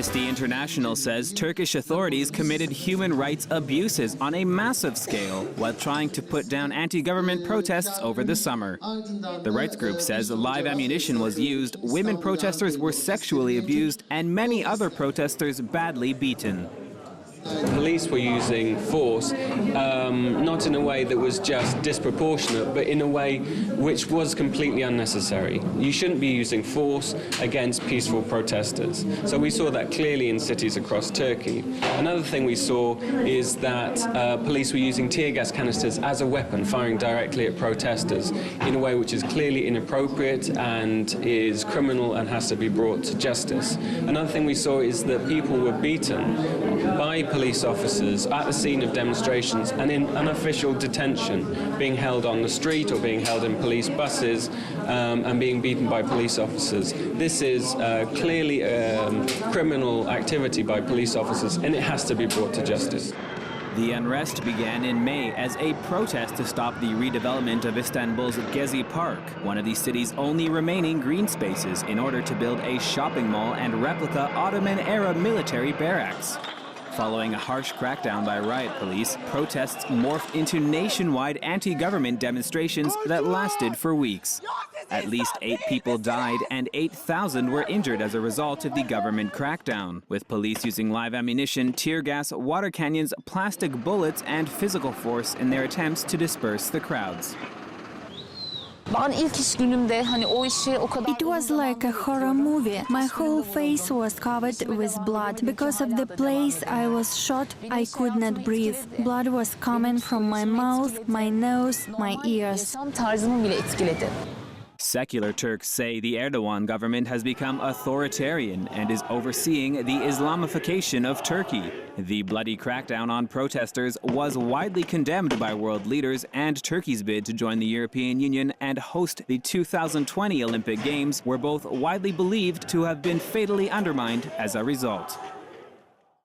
Amnesty International says Turkish authorities committed human rights abuses on a massive scale while trying to put down anti-government protests over the summer. The rights group says live ammunition was used, women protesters were sexually abused, and many other protesters badly beaten. Police were using force, not in a way that was just disproportionate, but in a way which was completely unnecessary. You shouldn't be using force against peaceful protesters. So we saw that clearly in cities across Turkey. Another thing we saw is that police were using tear gas canisters as a weapon, firing directly at protesters in a way which is clearly inappropriate and is criminal and has to be brought to justice. Another thing we saw is that people were beaten by police officers at the scene of demonstrations and in unofficial detention, being held on the street or being held in police buses and being beaten by police officers. This is clearly criminal activity by police officers, and it has to be brought to justice. The unrest began in May as a protest to stop the redevelopment of Istanbul's Gezi Park, one of the city's only remaining green spaces, in order to build a shopping mall and replica Ottoman-era military barracks. Following a harsh crackdown by riot police, protests morphed into nationwide anti-government demonstrations that lasted for weeks. At least 8 people died and 8,000 were injured as a result of the government crackdown, with police using live ammunition, tear gas, water cannons, plastic bullets, and physical force in their attempts to disperse the crowds. It was like a horror movie. My whole face was covered with blood. Because of the place I was shot, I could not breathe. Blood was coming from my mouth, my nose, my ears. Secular Turks say the Erdogan government has become authoritarian and is overseeing the Islamification of Turkey. The bloody crackdown on protesters was widely condemned by world leaders, and Turkey's bid to join the European Union and host the 2020 Olympic Games were both widely believed to have been fatally undermined as a result.